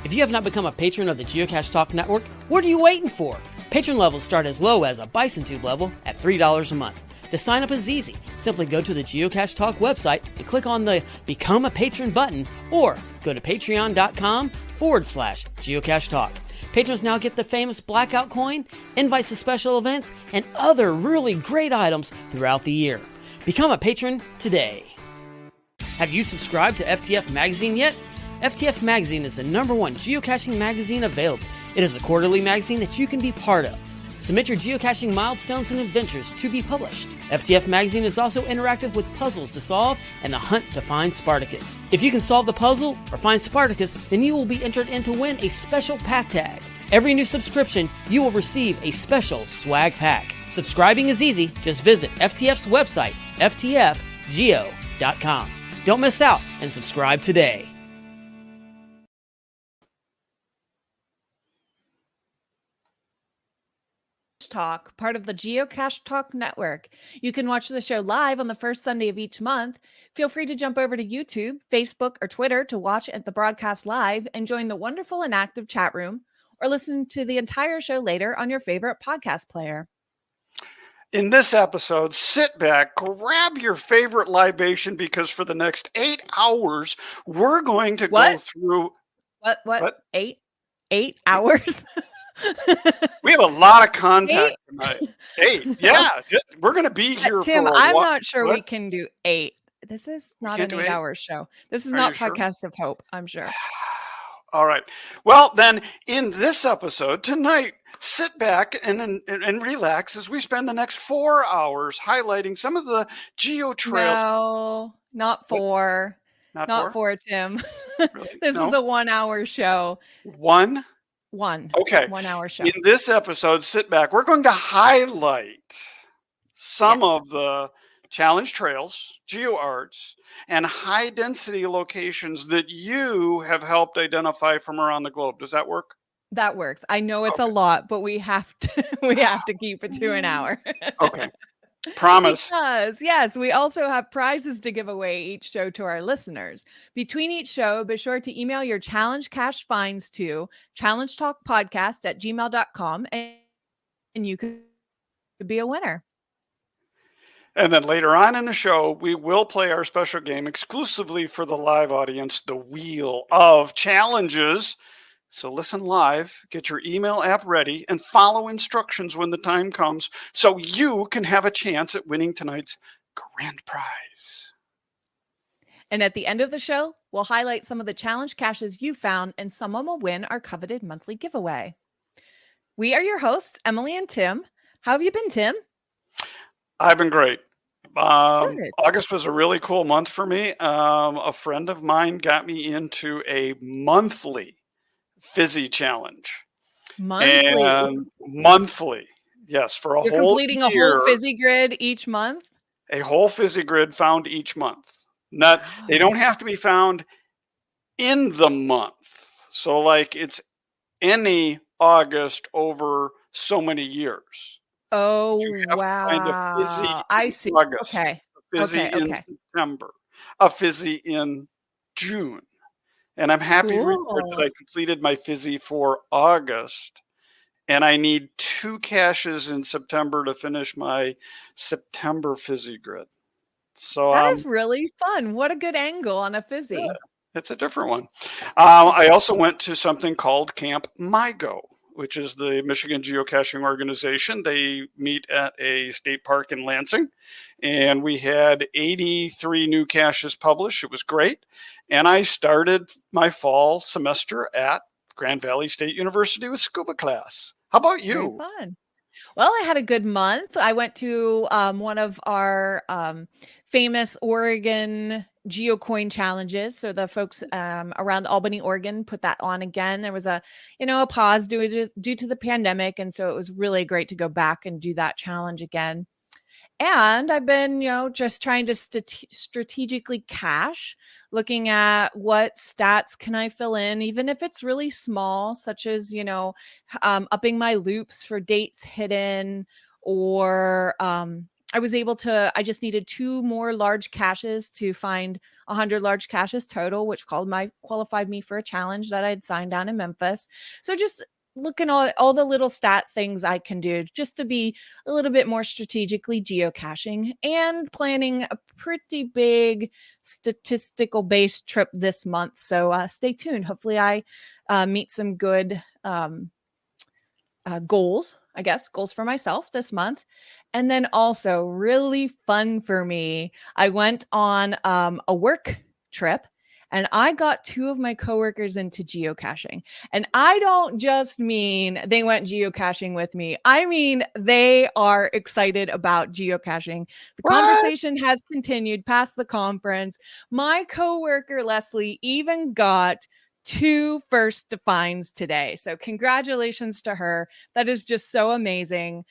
If you have not become a patron of the Geocache Talk Network, what are you waiting for? Patron levels start as low as a Bison Tube level at $3 a month. To sign up is easy. Simply go to the Geocache Talk website and click on the Become a Patron button, or go to patreon.com/Geocache Talk. Patrons now get the famous Blackout coin, invites to special events, and other really great items throughout the year. Become a patron today. Have you subscribed to FTF Magazine yet? FTF Magazine is the #1 geocaching magazine available. It is a quarterly magazine that you can be part of. Submit your geocaching milestones and adventures to be published. FTF Magazine is also interactive with puzzles to solve and the hunt to find Spartacus. If you can solve the puzzle or find Spartacus, then you will be entered in to win a special pack tag. Every new subscription, you will receive a special swag pack. Subscribing is easy. Just visit FTF's website, ftfgeo.com. Don't miss out and subscribe today. Talk, part of the Geocache Talk Network. You can watch the show live on the first Sunday of each month. Feel free to jump over to YouTube, Facebook, or Twitter to watch the broadcast live and join the wonderful and active chat room, or listen to the entire show later on your favorite podcast player. In this episode, sit back, grab your favorite libation, because for the next 8 hours, we're going to go through... What? 8 hours? We have a lot of content tonight. 8, yeah. We're going to be here Tim, for I'm not sure we can do 8. This is not an 8-hour show. This is not Podcast of Hope, I'm sure. All right. Well, then, in this episode tonight, sit back and relax as we spend the next 4 hours highlighting some of the geo trails. No, not 4. Not 4, Tim. Really? This is a 1 hour show. One? Okay. 1 hour show. In this episode, sit back. We're going to highlight some of the challenge trails, GeoArts, and high density locations that you have helped identify from around the globe. Does that work? That works. I know it's a lot, but we have to keep it to an hour. Okay. Promise. Because, yes, we also have prizes to give away each show to our listeners. Between each show, be sure to email your challenge cache finds to challengetalkpodcast@gmail.com and you could be a winner. And then later on in the show, we will play our special game exclusively for the live audience, the Wheel of Challenges. So listen live, get your email app ready, and follow instructions when the time comes so you can have a chance at winning tonight's grand prize. And at the end of the show, we'll highlight some of the challenge caches you found, and someone will win our coveted monthly giveaway. We are your hosts, Emily and Tim. How have you been, Tim? I've been great. August was a really cool month for me. A friend of mine got me into a monthly fizzy challenge. Monthly. Yes, for a whole year. You're completing a whole fizzy grid each month? A whole fizzy grid found each month. They don't have to be found in the month. So like it's any August over so many years. Oh, wow. I see. August, okay. A fizzy in September, a fizzy in June. And I'm happy to report that I completed my fizzy for August. And I need 2 caches in September to finish my September fizzy grid. So that is really fun. What a good angle on a fizzy. Yeah, it's a different one. I also went to something called Camp MyGo, which is the Michigan Geocaching Organization. They meet at a state park in Lansing, and we had 83 new caches published. It was great. And I started my fall semester at Grand Valley State University with scuba class. How about you? Very fun. Well, I had a good month. I went to one of our famous Oregon GeoCoin challenges. So the folks around Albany, Oregon put that on again. There was a pause due to the pandemic. And so it was really great to go back and do that challenge again. And I've been, just trying to strategically cache, looking at what stats can I fill in, even if it's really small, such as, upping my loops for dates hidden, or I was able to, I just needed 2 more large caches to find 100 large caches total, which qualified me for a challenge that I had signed down in Memphis. So just looking at all the little stat things I can do just to be a little bit more strategically geocaching, and planning a pretty big statistical based trip this month. So stay tuned. Hopefully I meet some good goals for myself this month. And then also really fun for me, I went on a work trip, and I got 2 of my coworkers into geocaching. And I don't just mean they went geocaching with me. I mean, they are excited about geocaching. The What? conversation has continued past the conference. My coworker Leslie even got 2 first defines today. So congratulations to her. That is just so amazing.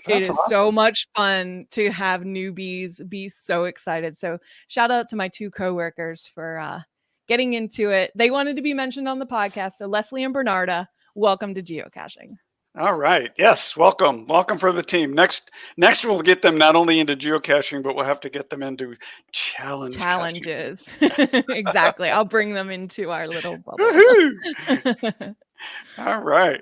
It That's is so awesome. much fun to have newbies be so excited. So shout out to my 2 coworkers for getting into it. They wanted to be mentioned on the podcast. So Leslie and Bernarda, welcome to geocaching. All right. Yes. Welcome. Welcome for the team. Next we'll get them not only into geocaching, but we'll have to get them into challenges. Exactly. I'll bring them into our little bubble. Woohoo! All right.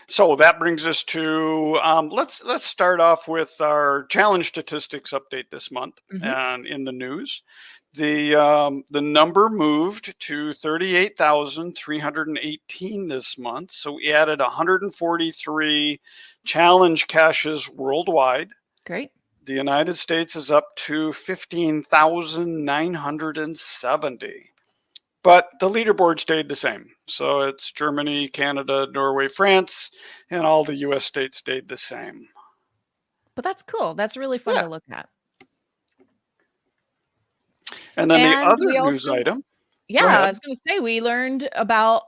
So that brings us to let's start off with our challenge statistics update this month. And in the news, the number moved to 38,318 this month. So we added 143 challenge caches worldwide. Great. The United States is up to 15,970. But the leaderboard stayed the same. So it's Germany, Canada, Norway, France, and all the US states stayed the same. But that's cool. That's really fun to look at. And then the other news item. Yeah, I was going to say, we learned about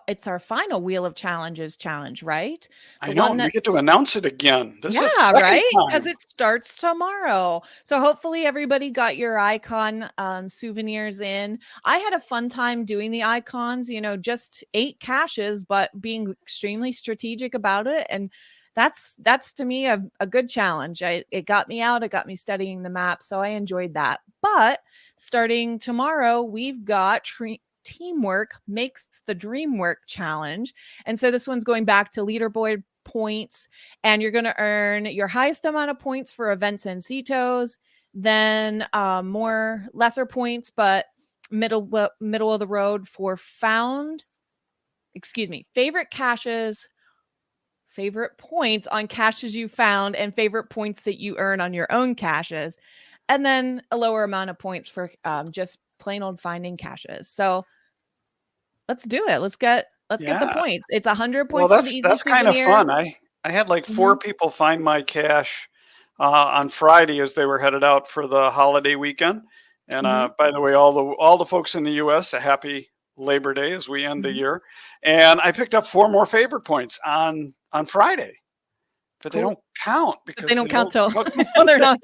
it's our final Wheel of Challenges challenge, right? I know, we get to announce it again. This is right? Because it starts tomorrow. So hopefully everybody got your icon souvenirs in. I had a fun time doing the icons, just 8 caches, but being extremely strategic about it. And that's to me a good challenge. It got me out. It got me studying the map. So I enjoyed that. But starting tomorrow, we've got Teamwork Makes the Dream Work challenge. And so this one's going back to leaderboard points, and you're going to earn your highest amount of points for events and CETOs, then more lesser points, but middle of the road for favorite caches, favorite points on caches you found, and favorite points that you earn on your own caches, and then a lower amount of points for just plain old finding caches. So let's do it. Let's get the points. It's 100 points for the easy that's souvenir. Kind of fun. I had like 4 people find my cache on Friday as they were headed out for the holiday weekend. And by the way, all the folks in the US, a happy Labor Day as we end the year. And I picked up 4 more favorite points on Friday. But they don't count because they don't count till they're not.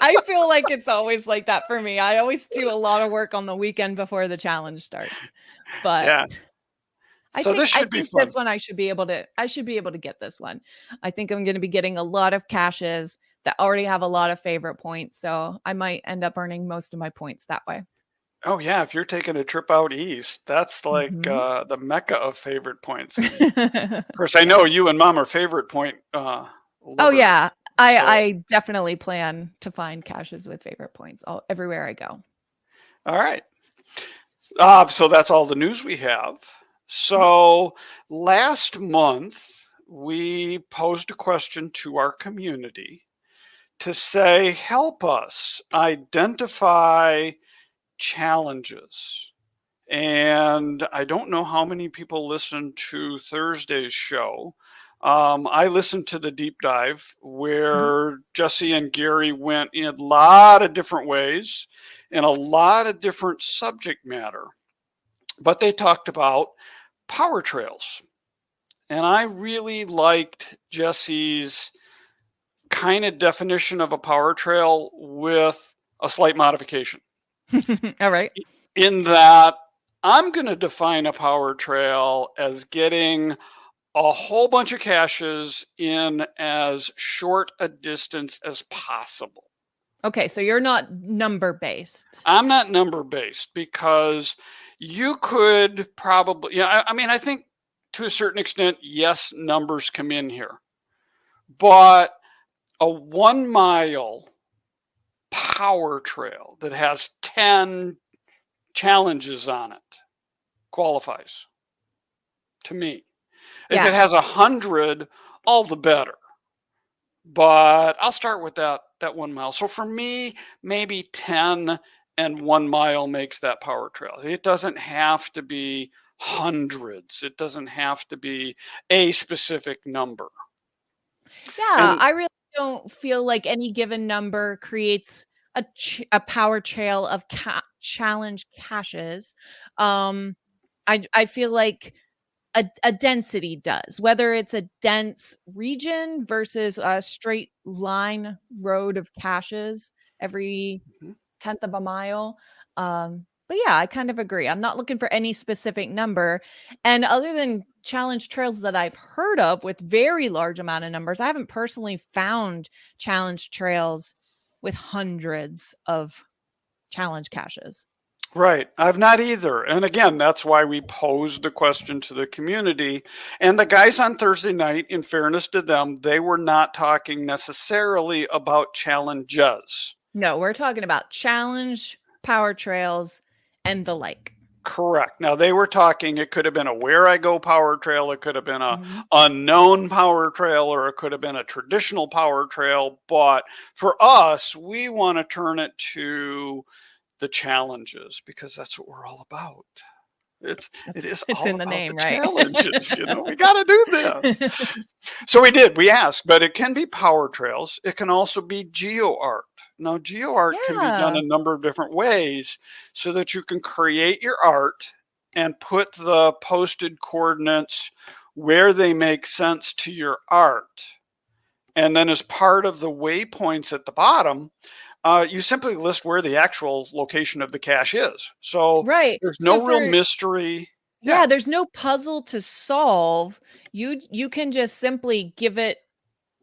I feel like it's always like that for me. I always do a lot of work on the weekend before the challenge starts. But yeah. I So think, this should be fun. This one I should be able to get this one. I think I'm going to be getting a lot of caches that already have a lot of favorite points. So I might end up earning most of my points that way. Oh yeah, if you're taking a trip out east, that's like the mecca of favorite points. Of course, I know you and Mom are favorite point. Oh yeah, I definitely plan to find caches with favorite points everywhere I go. All right. So that's all the news we have. So last month we posed a question to our community to say, help us identify challenges. And I don't know how many people listened to Thursday's show. I listened to the deep dive where Jesse and Gary went in a lot of different ways and a lot of different subject matter. But they talked about power trails. And I really liked Jesse's kind of definition of a power trail with a slight modification. All right. In that, I'm going to define a power trail as getting a whole bunch of caches in as short a distance as possible. Okay, so you're not number based. I'm not number based because you could probably, I mean, I think to a certain extent, yes, numbers come in here, but a 1 mile power trail that has 10 challenges on it qualifies to me. If Yeah. it has 100, all the better. But I'll start with that 1 mile. So for me, maybe 10 and 1 mile makes that power trail. It doesn't have to be hundreds. It doesn't have to be a specific number. Yeah, And I really don't feel like any given number creates a power trail of challenge caches. Um, I feel like a density does, whether it's a dense region versus a straight line road of caches every Mhm. 10th of a mile. But yeah, I kind of agree. I'm not looking for any specific number. And other than challenge trails that I've heard of with very large amount of numbers, I haven't personally found challenge trails with hundreds of challenge caches. Right. I've not either. And again, that's why we posed the question to the community. And the guys on Thursday night, in fairness to them, they were not talking necessarily about challenges. No, we're talking about challenge, power trails, and the like. Correct. Now they were talking, it could have been a where I go power trail, it could have been a Mhm. unknown power trail, or it could have been a traditional power trail. But for us, we want to turn it to the challenges because that's what we're all about. It is It's all in the about name, the right? challenges. We got to do this. So we did. We asked, but it can be power trails. It can also be GeoArt. Now, GeoArt can be done Yeah. a number of different ways so that you can create your art and put the posted coordinates where they make sense to your art. And then as part of the waypoints at the bottom, you simply list where the actual location of the cache is. So Right. there's So no real for mystery. Yeah. yeah, there's no puzzle to solve. You can just simply give it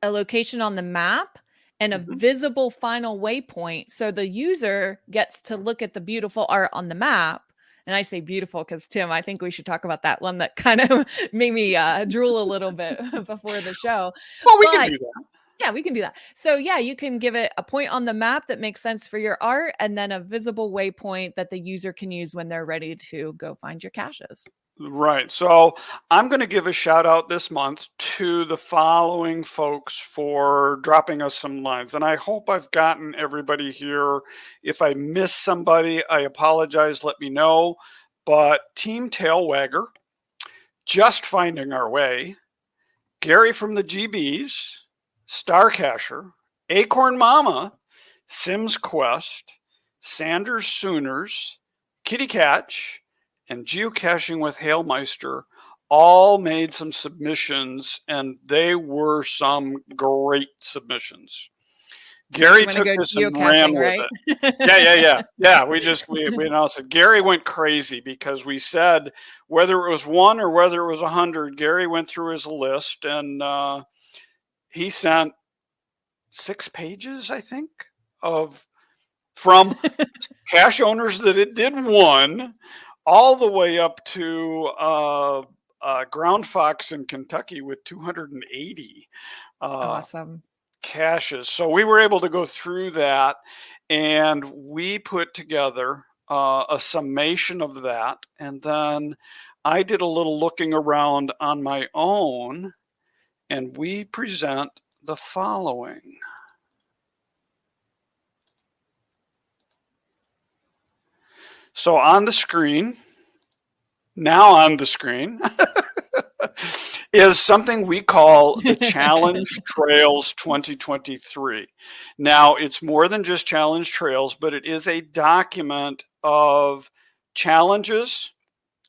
a location on the map and a Mhm. visible final waypoint so the user gets to look at the beautiful art on the map. And I say beautiful because Tim, I think we should talk about that one that kind of made me drool a little bit before the show. Well, we can But do that. yeah, we can do that. So yeah, you can give it a point on the map that makes sense for your art and then a visible waypoint that the user can use when they're ready to go find your caches. Right. So I'm going to give a shout out this month to the following folks for dropping us some lines. And I hope I've gotten everybody here. If I miss somebody, I apologize. Let me know. But Team Tailwagger, Just Finding Our Way, Gary from the GBs, Starcasher, Acorn Mama, Sims Quest, Sanders Sooners, Kitty Catch, and Geocaching with Hailmeister all made some submissions, and they were some great submissions. Makes you Gary want to took go this and ran geocaching, with right? it. Yeah. We announced it. Gary went crazy because we said whether it was one or whether it was 100. Gary went through his list and he sent 6 pages, I think, of from cache owners that it did one, all the way up to Ground Fox in Kentucky with 280. Awesome. Caches. So we were able to go through that and we put together a summation of that. And then I did a little looking around on my own and we present the following. So on the screen, is something we call the Challenge Trails 2023. Now, it's more than just Challenge Trails, but it is a document of challenges,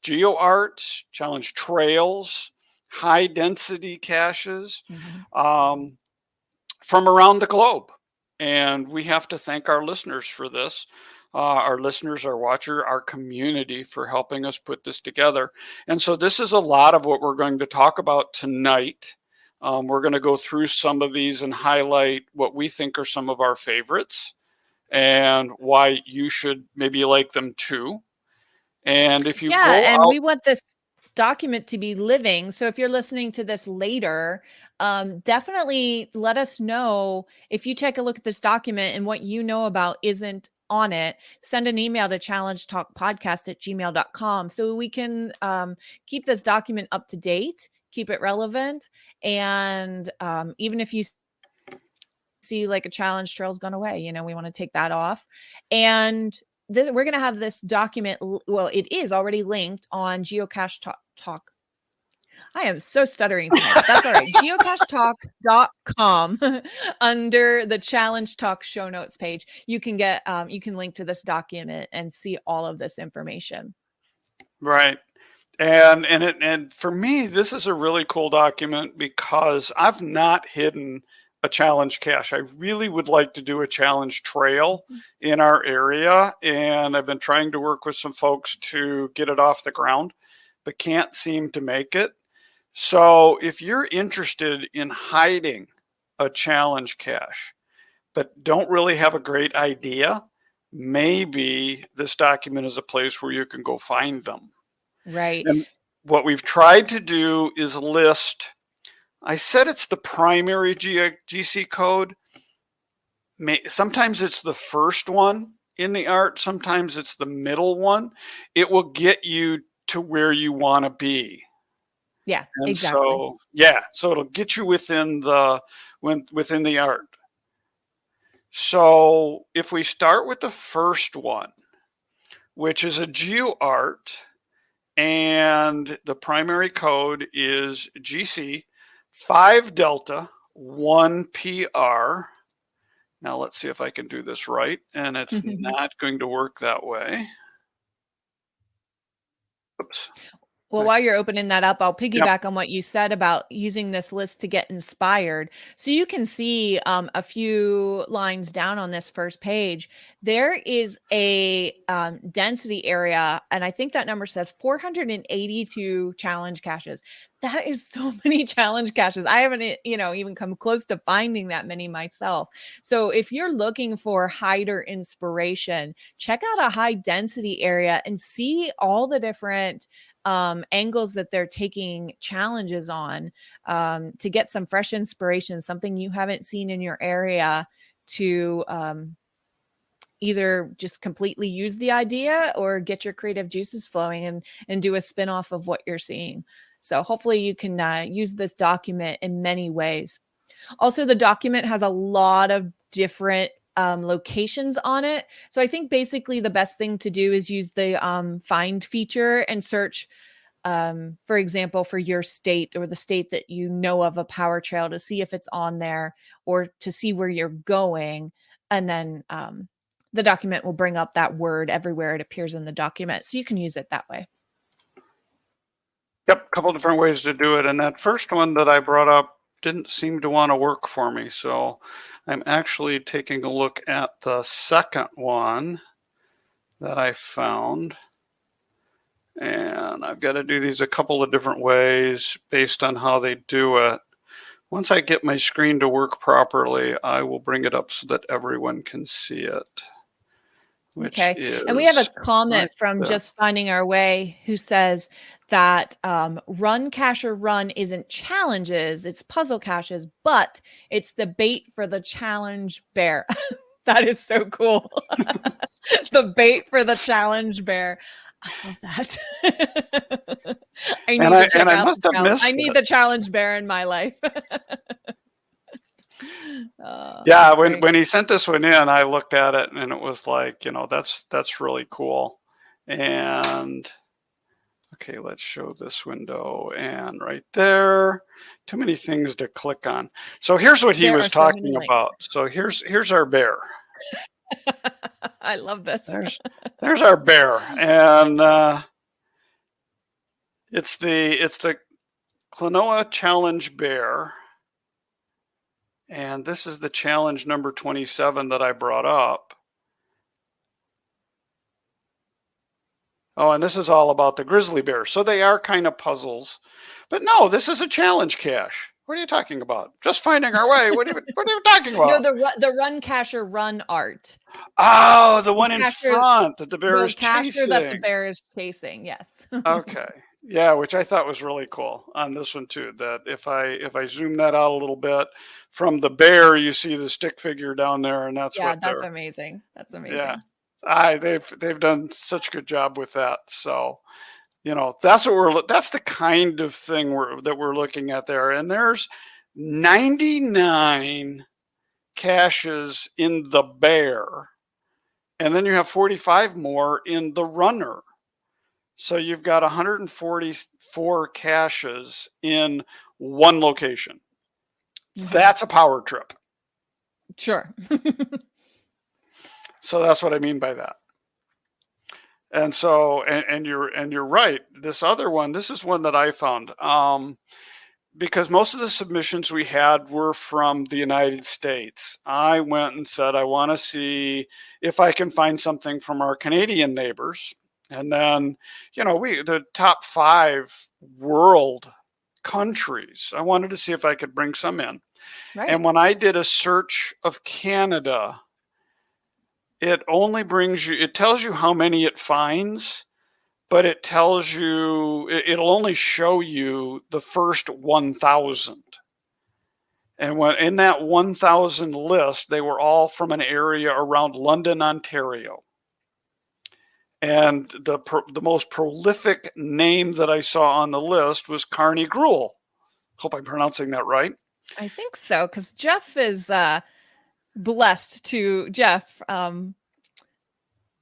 GeoArts, challenge trails, high density caches from around the globe. And we have to thank our listeners for this. our listeners, our watcher, our community for helping us put this together. And so this is a lot of what we're going to talk about tonight. We're going to go through some of these and highlight what we think are some of our favorites and why you should maybe like them too. And if you go and out, we want this document to be living. So if you're listening to this later, definitely let us know if you take a look at this document and what you know about isn't on it. Send an email to challengetalkpodcast@gmail.com so we can keep this document up to date, keep it relevant. And even if you see like a challenge trail's gone away, we want to take that off. And we're going to have this document. Well, it is already linked on Geocache Talk. I am so stuttering tonight, but that's all right. geocachetalk.com under the Challenge Talk show notes page. You can link to this document and see all of this information. right. And for me, this is a really cool document because I've not hidden a challenge cache. I really would like to do a challenge trail in our area, and I've been trying to work with some folks to get it off the ground, but can't seem to make it. So if you're interested in hiding a challenge cache, but don't really have a great idea, maybe this document is a place where you can go find them. Right. And what we've tried to do is list, I said it's the primary GC code. Sometimes it's the first one in the art. Sometimes it's the middle one. It will get you to where you want to be. Yeah, And exactly. so it'll get you within the art. So if we start with the first one, which is a GeoArt, and the primary code is GC 5 Delta 1 PR. Now let's see if I can do this right, and it's not going to work that way. Oops. Well, while you're opening that up, I'll piggyback Yep. on what you said about using this list to get inspired. So you can see a few lines down on this first page. There is a density area, and I think that number says 482 challenge caches. That is so many challenge caches. I haven't, even come close to finding that many myself. So if you're looking for hider inspiration, check out a high density area and see all the different angles that they're taking challenges on to get some fresh inspiration, something you haven't seen in your area, to either just completely use the idea or get your creative juices flowing and do a spin-off of what you're seeing. So hopefully you can use this document in many ways. Also, the document has a lot of different locations on it. So I think basically the best thing to do is use the find feature and search, for example, for your state or the state that you know of a power trail, to see if it's on there or to see where you're going. And then the document will bring up that word everywhere it appears in the document. So you can use it that way. Yep, a couple different ways to do it. And that first one that I brought up didn't seem to want to work for me. So I'm actually taking a look at the second one that I found. And I've got to do these a couple of different ways based on how they do it. Once I get my screen to work properly, I will bring it up so that everyone can see it. Okay. And we have a comment right from there. Just Finding Our Way, who says that Run Cacher Run isn't challenges, it's puzzle caches, but it's the bait for the challenge bear. That is so cool. The bait for the challenge bear. I love that. I need to check out the challenge. I need the challenge bear in my life. Yeah, when he sent this one in, I looked at it and it was like, that's really cool. And okay, let's show this window, and right there, too many things to click on. So here's what he was talking about. So here's our bear. I love this. There's our bear, and it's the Klonoa Challenge Bear. And this is the challenge number 27 that I brought up. Oh, and this is all about the grizzly bear. So they are kind of puzzles. But no, this is a challenge cache. What are you talking about? Just finding our way. What are you talking No, about? the run cacher run art. Oh, the one in Cacher, front that the bear the is cacher that the chasing. bear is chasing. Yes. Okay. Yeah, which I thought was really cool on this one too. That if I zoom that out a little bit from the bear, you see the stick figure down there, and that's Yeah, what that's they're. amazing. That's Yeah, amazing. they've done such a good job with that. So that's the kind of thing that we're looking at there. And there's 99 caches in the bear, and then you have 45 more in the runner. So you've got 144 caches in one location. That's a power trip. Sure. So that's what I mean by that. And so, and you're right. This other one, this is one that I found, because most of the submissions we had were from the United States. I went and said, I want to see if I can find something from our Canadian neighbors. And then, the top 5 world countries, I wanted to see if I could bring some in. Right. And when I did a search of Canada, it only brings you, it tells you how many it finds, but it tells you, it'll only show you the first 1,000. And when in that 1,000 list, they were all from an area around London, Ontario. And the most prolific name that I saw on the list was Carney Gruel. Hope I'm pronouncing that right. I think so, because Jeff is blessed to Jeff, the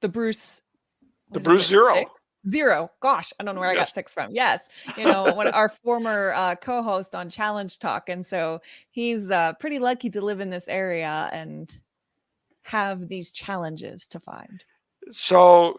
Bruce Zero. Zero. Gosh, I don't know where I got 6 from. Yes. One our former co-host on Challenge Talk. And so he's pretty lucky to live in this area and have these challenges to find. So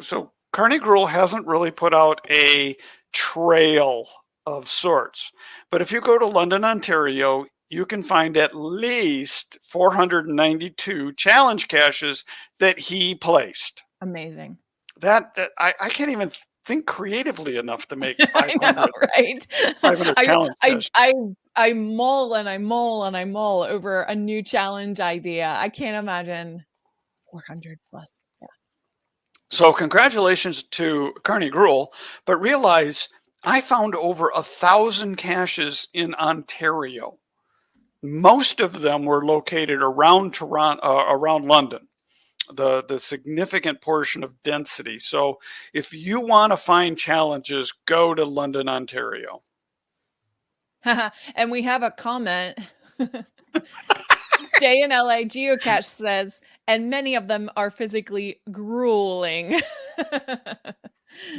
Carney Gruel hasn't really put out a trail of sorts. But if you go to London, Ontario, you can find at least 492 challenge caches that he placed. Amazing. That I can't even think creatively enough to make 500. I know, right? 500 challenge caches. I mull and I mull and I mull over a new challenge idea. I can't imagine 400 plus. Yeah. So congratulations to Carney Gruel, but realize I found over 1,000 caches in Ontario. Most of them were located around Toronto, around London, the significant portion of density. So if you want to find challenges, go to London, Ontario. And we have a comment. Jay in LA Geocache says, and many of them are physically grueling.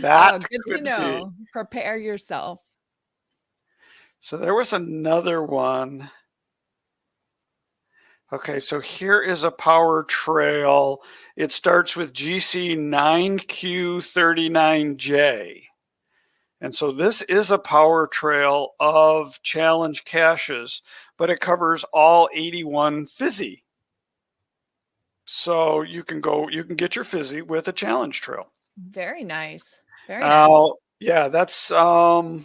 That good to know. Prepare yourself. So there was another one. Okay, so here is a power trail. It starts with GC 9Q39J. And so this is a power trail of challenge caches, but it covers all 81 fizzy. So you can get your fizzy with a challenge trail. Very nice. Very nice. Yeah, that's I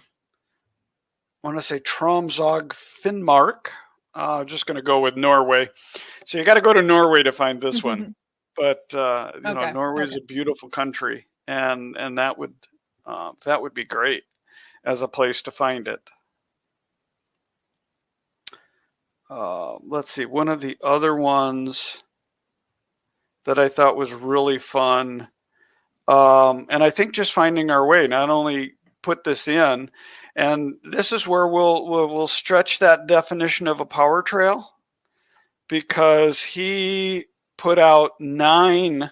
want to say Tromsø, Finnmark. Just going to go with Norway. So you got to go to Norway to find this one. But Norway is a beautiful country, and that would be great as a place to find it. Let's see. One of the other ones that I thought was really fun, and I think just finding our way, not only put this in, and this is where we'll stretch that definition of a power trail, because he put out 9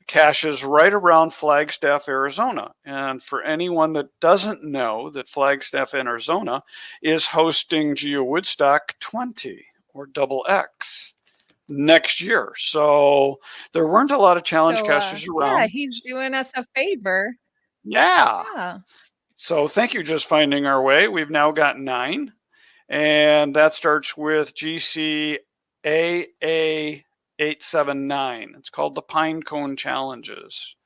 caches right around Flagstaff, Arizona. And for anyone that doesn't know, that Flagstaff, Arizona is hosting GeoWoodstock 20 or XX next year. So there weren't a lot of challenge caches around. Yeah, he's doing us a favor. Yeah. So thank you, Just Finding Our Way. We've now got 9, and that starts with GC AA 879. It's called the Pine Cone Challenges.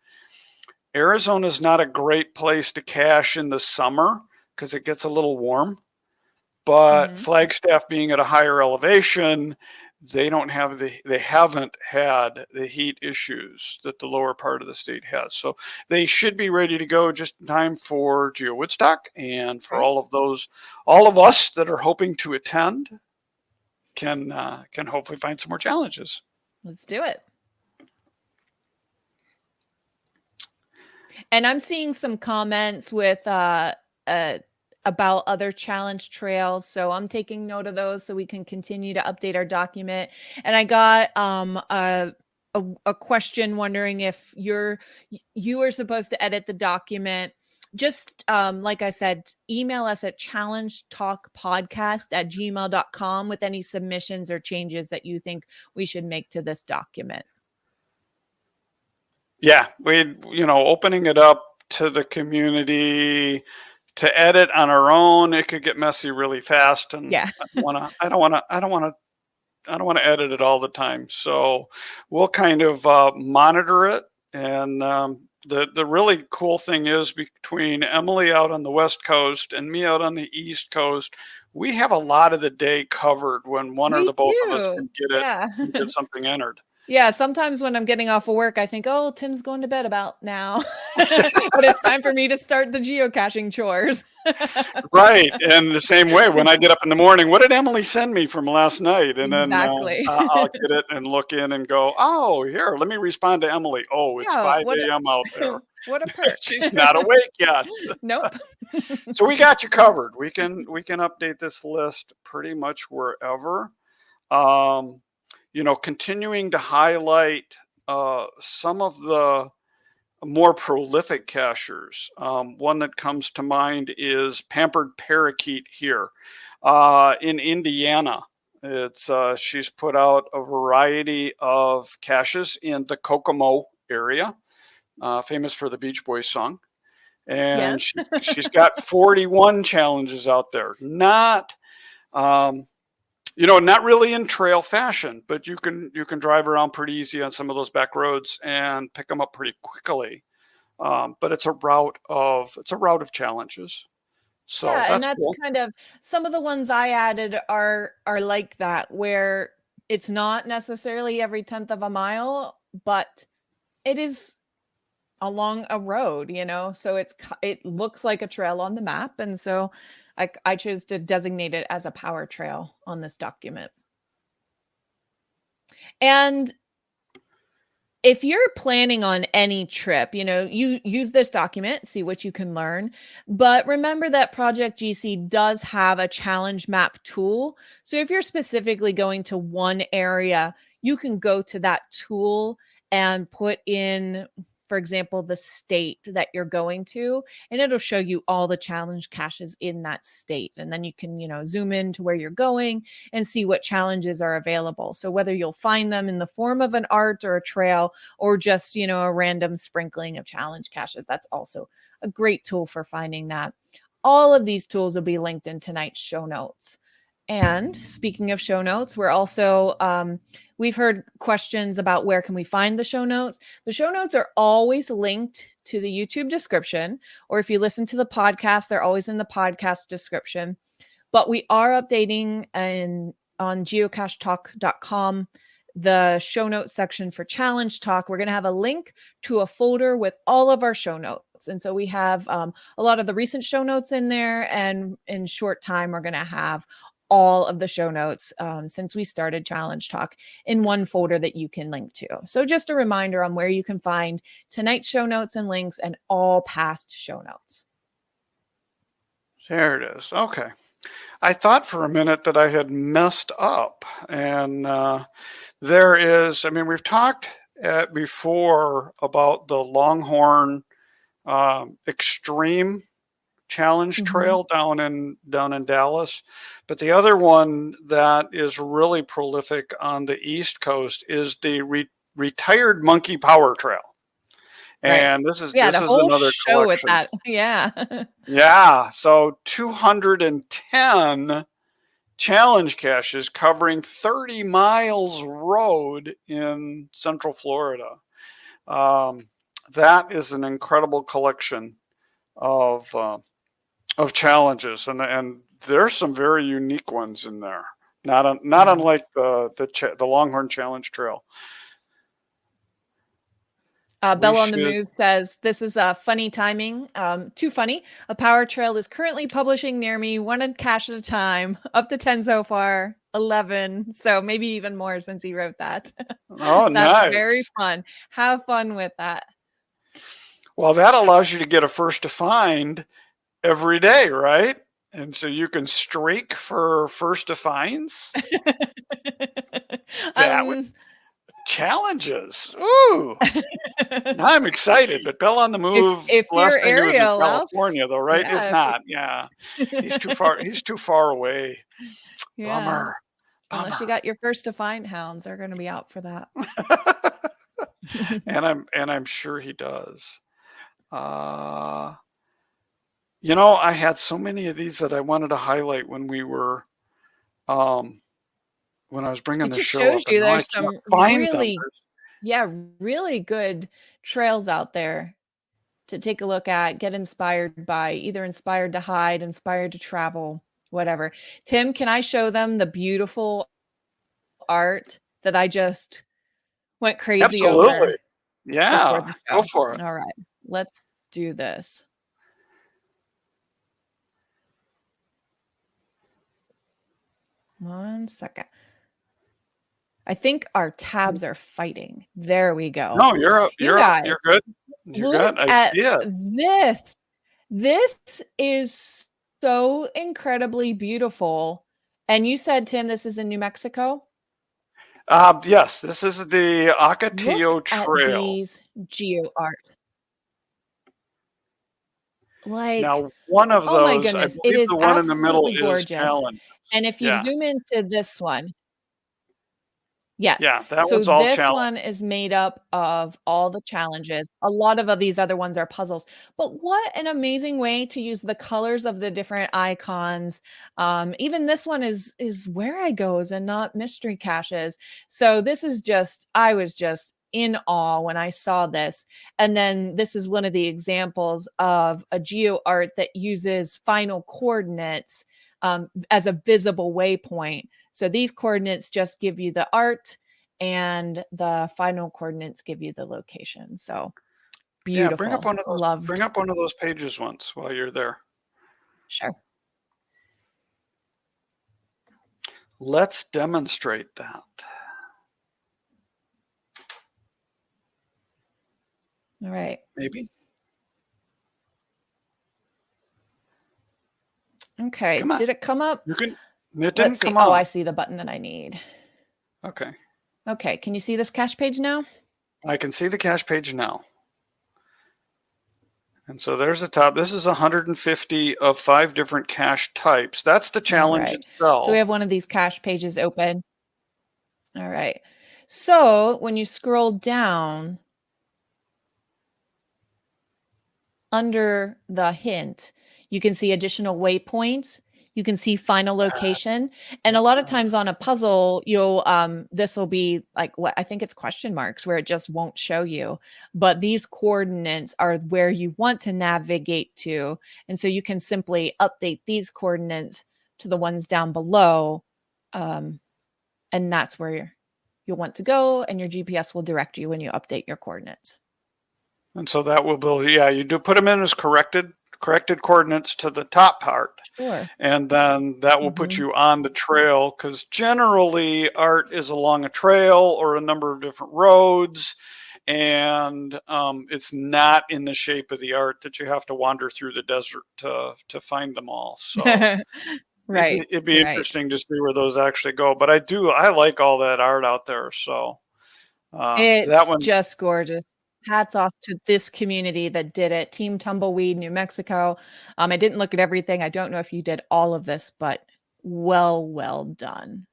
Arizona is not a great place to cache in the summer because it gets a little warm. But Mhm. Flagstaff being at a higher elevation, they haven't had the heat issues that the lower part of the state has. So they should be ready to go just in time for Geo Woodstock, and for Right. all of us that are hoping to attend can hopefully find some more challenges. Let's do it. And I'm seeing some comments with about other challenge trails, so I'm taking note of those so we can continue to update our document. And I got a question wondering if you are supposed to edit the document. Just like I said, email us at challengetalkpodcast@gmail.com with any submissions or changes that you think we should make to this document. Yeah, opening it up to the community to edit on our own, it could get messy really fast, and Yeah. I don't want to edit it all the time. So we'll kind of monitor it. And the really cool thing is, between Emily out on the West Coast and me out on the East Coast, we have a lot of the day covered when one or We the both of us do. can Yeah. get something entered. Yeah, sometimes when I'm getting off of work, I think, "Oh, Tim's going to bed about now." But it's time for me to start the geocaching chores. Right. And the same way, when I get up in the morning, what did Emily send me from last night? And then Exactly. I'll get it and look in and go, oh, here, let me respond to Emily. Oh, it's Yeah, 5 a.m. out there. what a perk. She's not awake yet. Nope. So we got you covered. We can update this list pretty much wherever. Continuing to highlight some of the more prolific cachers. One that comes to mind is Pampered Parakeet here in Indiana. She's put out a variety of caches in the Kokomo area, famous for the Beach Boys song. And Yes. she's got 41 challenges out there. Not not really in trail fashion, but you can drive around pretty easy on some of those back roads and pick them up pretty quickly. But it's a route of challenges. So Yeah, and that's that's cool. kind of some of the ones I added are like that, where it's not necessarily every 10th of a mile, but it is along a road, so it looks like a trail on the map, and so I chose to designate it as a power trail on this document. And if you're planning on any trip, you use this document, see what you can learn. But remember that Project GC does have a challenge map tool. So if you're specifically going to one area, you can go to that tool and put in, for example, the state that you're going to, and it'll show you all the challenge caches in that state. And then you can, zoom in to where you're going and see what challenges are available. So whether you'll find them in the form of an art or a trail, or just, a random sprinkling of challenge caches, that's also a great tool for finding that. All of these tools will be linked in tonight's show notes. And speaking of show notes, we're also, we've heard questions about where can we find the show notes. The show notes are always linked to the YouTube description, or if you listen to the podcast, they're always in the podcast description. But we are updating on geocachetalk.com the show notes section for Challenge Talk. We're going to have a link to a folder with all of our show notes. And so we have a lot of the recent show notes in there. And in short time, we're going to have all of the show notes since we started Challenge Talk in one folder that you can link to. So just a reminder on where you can find tonight's show notes and links and all past show notes. There it is. Okay. I thought for a minute that I had messed up. And there is, we've talked before about the Longhorn Extreme Challenge Trail down in Dallas. But the other one that is really prolific on the East Coast is the Retired Monkey Power Trail. And this is another show collection. with that. Yeah. Yeah. So 210 challenge caches covering 30 miles road in Central Florida. that is an incredible collection of challenges, and there's some very unique ones in there. Not unlike the Longhorn Challenge Trail. Bella on the Move says, this is funny timing. Too funny. A power trail is currently publishing near me, one cache at a time, up to 10 so far, 11. So maybe even more since he wrote that. Oh, That's nice. very fun. Have fun with that. Well, that allows you to get a first to find every day, right? And so you can streak for first to finds. Challenges. Ooh. Now I'm excited, but Bell on the Move. If last your I knew was in area allows, California, though, right? yeah, It's not. Yeah, he's too far. He's too far away. Yeah. Bummer. Unless you got your first to find hounds, they're going to be out for that. and I'm sure he does. You know, I had so many of these that I wanted to highlight when we were, when I was bringing the show shows up. you there's some really, really good trails out there to take a look at, get inspired by, either inspired to hide, inspired to travel, whatever. Tim, can I show them the beautiful art that I just went crazy over? Yeah, go for it. All right, let's do this. One second. I think our tabs are fighting. There we go. No, you're good. You're good. I see it. This is so incredibly beautiful. And you said, Tim, this is in New Mexico? Yes, this is the Ocotillo Trail. At these GeoArts. Like, now, one of those, oh my goodness, it is the one in the middle gorgeous. is challenge. And if you zoom into this one, yes. Yeah, that so one's all this challenge. one is made up of all the challenges. A lot of these other ones are puzzles. But what an amazing way to use the colors of the different icons. Even this one is where I goes and not mystery caches. So this is just, I was just in awe when I saw this. And then this is one of the examples of a GeoArt that uses final coordinates as a visible waypoint. So these coordinates just give you the art, and the final coordinates give you the location. So beautiful. Yeah, bring up one of those. Bring up one of those pages once while you're there. Sure. Let's demonstrate that. All right. Maybe. Okay. Did it come up? It didn't come up. Oh, I see the button that I need. Okay. Okay. Can you see this cache page now? I can see the cache page now. And so there's the top. This is 150 of 5 different cache types. That's the challenge itself. So we have one of these cache pages open. All right. So when you scroll down under the hint, you can see additional waypoints. You can see final location. And a lot of times on a puzzle, you'll this will be like what I think it's question marks where it just won't show you. But these coordinates are where you want to navigate to. And so you can simply update these coordinates to the ones down below. And that's where you'll want to go, and your GPS will direct you when you update your coordinates. And so that will build, yeah, you do put them in as corrected coordinates to the top part. Sure. And then that will put you on the trail, because generally art is along a trail or a number of different roads, and it's not in the shape of the art that you have to wander through the desert to find them all. So right. It'd be interesting to see where those actually go. But I like all that art out there. So it's that one, just gorgeous. Hats off to this community that did it. Team Tumbleweed, New Mexico. I didn't look at everything. I don't know if you did all of this, but well done.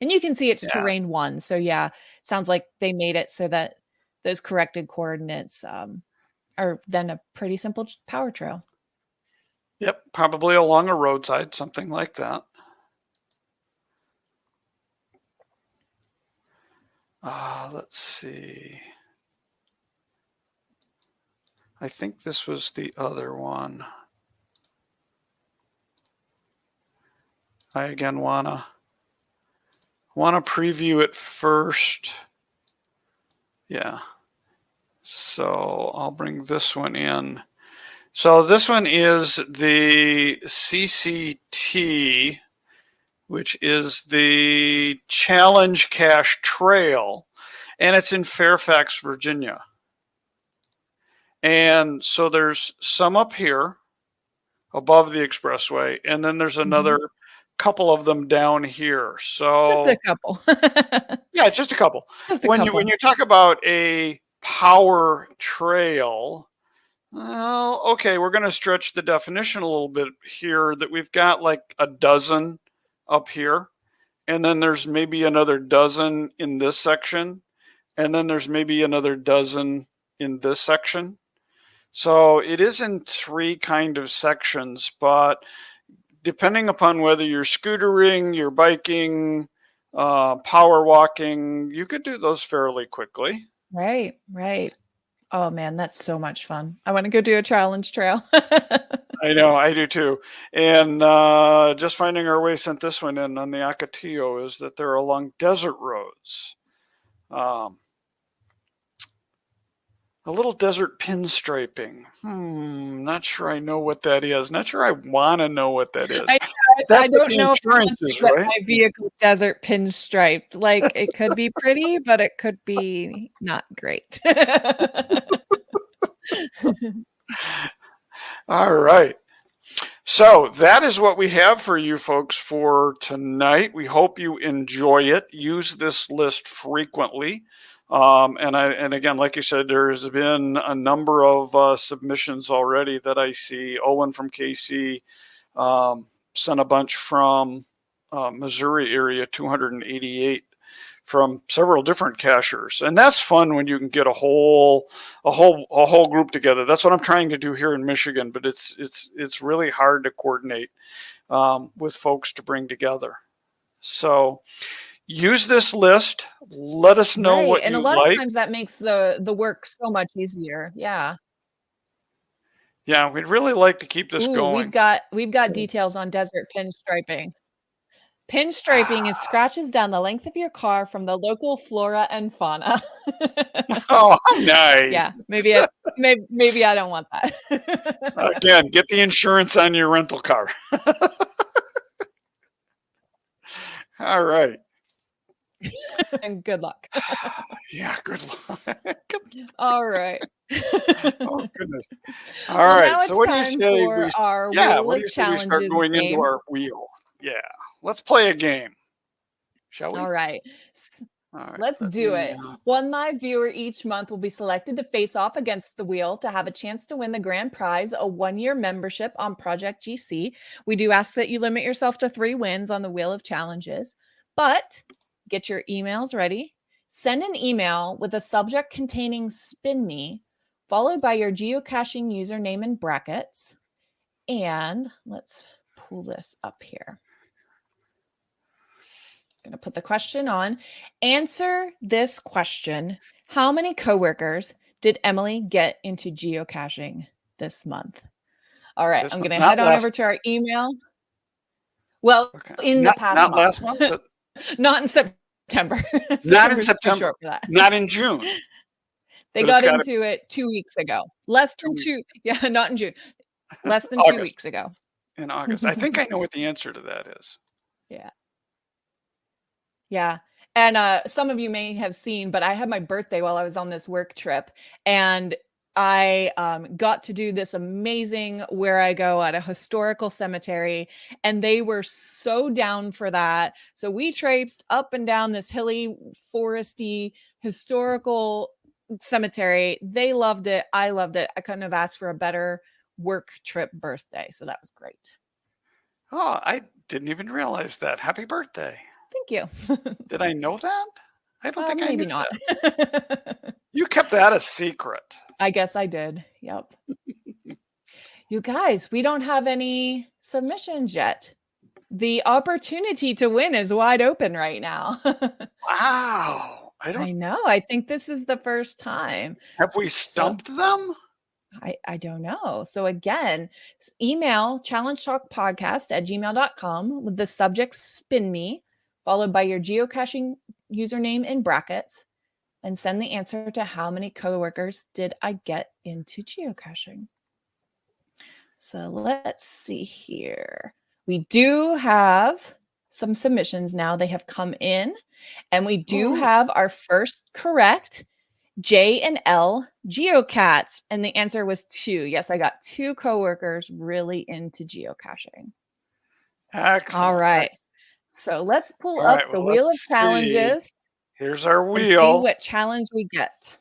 And you can see it's terrain 1. So yeah, sounds like they made it so that those corrected coordinates are then a pretty simple power trail. Yep, probably along a roadside, something like that. Let's see. I think this was the other one. I again wanna preview it first. Yeah. So I'll bring this one in. So this one is the CCT, which is the Challenge Cache Trail, and it's in Fairfax, Virginia. And so there's some up here above the expressway, and then there's another couple of them down here. So just a couple. Yeah, just a couple. Just a When couple. you talk about a power trail, well, okay, we're going to stretch the definition a little bit here, that we've got like a dozen up here, and then there's maybe another dozen in this section, and then there's maybe another dozen in this section. So it is in 3 kind of sections, but depending upon whether you're scootering, you're biking, power walking, you could do those fairly quickly. Right. Oh man, that's so much fun. I want to go do a challenge trail. I know, I do too. And just finding our way sent this one in on the Ocotillo is that they're along desert roads. A little desert pinstriping. Not sure I know what that is. Not sure I want to know what that is. I don't know if right? my vehicle desert pinstriped. Like, it could be pretty, but it could be not great. All right. So that is what we have for you folks for tonight. We hope you enjoy it. Use this list frequently. And again, like you said, there's been a number of submissions already that I see. Owen from KC sent a bunch from Missouri area, 288 from several different cachers, and that's fun when you can get a whole group together. That's what I'm trying to do here in Michigan, but it's really hard to coordinate with folks to bring together. So use this list. Let us know what and you a lot like. of times that makes the work so much easier. Yeah, we'd really like to keep this going. We've got details on desert pinstriping. Pinstriping is scratches down the length of your car from the local flora and fauna. Oh, nice. Yeah, maybe I don't want that. Again, get the insurance on your rental car. All right. And good luck. Yeah, good luck. All right. Oh, goodness. All right. Now So what do you say we start going into our wheel? Yeah. Let's play a game. Shall we? All right. Let's let do me, it. One live viewer each month will be selected to face off against the wheel to have a chance to win the grand prize, a 1-year membership on Project GC. We do ask that you limit yourself to 3 wins on the Wheel of Challenges, but get your emails ready. Send an email with a subject containing Spin Me, followed by your geocaching username in brackets. And let's pull this up here. I'm going to put the question on. Answer this question. How many coworkers did Emily get into geocaching this month? All right. I'm going to head on over to our email. Well, in the past month. Not last month, but not in September. Not in September. Short for that. Not in June. They got into it 2 weeks ago. Less than 2. Yeah, not in June. Less than 2 weeks ago. In August. I think I know what the answer to that is. Yeah. Yeah. And some of you may have seen, but I had my birthday while I was on this work trip, and I got to do this amazing Where I Go at a historical cemetery, and they were so down for that. So we traipsed up and down this hilly, foresty, historical cemetery. They loved it. I loved it. I couldn't have asked for a better work trip birthday. So that was great. Oh, I didn't even realize that. Happy birthday. Thank you. Did I know that? I don't think I maybe knew not. That. You kept that a secret. I guess I did. Yep. You guys, we don't have any submissions yet. The opportunity to win is wide open right now. Wow. I know. I think this is the first time. Have we stumped them? I don't know. So again, email challengetalkpodcast@gmail.com with the subject spin me, followed by your geocaching username in brackets, and send the answer to how many coworkers did I get into geocaching. So let's see here. We do have some submissions now. They have come in, and we do have our first correct J and L geocats. And the answer was 2. Yes, I got 2 coworkers really into geocaching. Excellent. All right. So let's pull All up right, the well, wheel of let's see. challenges Here's our and see wheel. what challenge we get.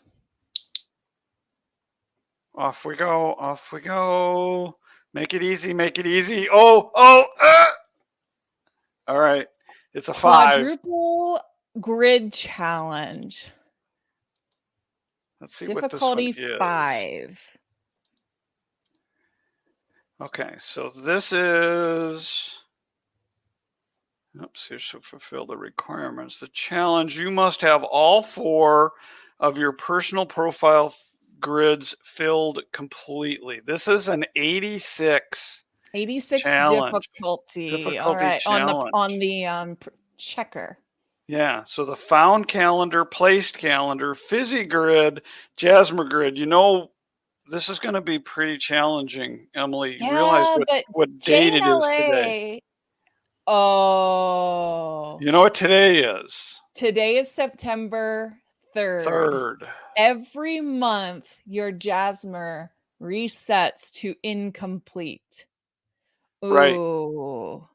Off we go. Off we go. Make it easy. Make it easy. All right. It's a 5. Quadruple grid challenge. Let's see Difficulty what this one is. 5. Okay, so this is. Oops, here's to fulfill the requirements. The challenge, you must have all 4 of your personal profile grids filled completely. This is an 86 challenge. difficulty. All right, challenge. on the checker. Yeah, so the found calendar, placed calendar, fizzy grid, Jasmer grid. You know, this is going to be pretty challenging, Emily. You realize what date it is today. Oh. You know what today is? Today is September 3rd. Every month, your Jasmer resets to incomplete. Ooh. Right. Oh,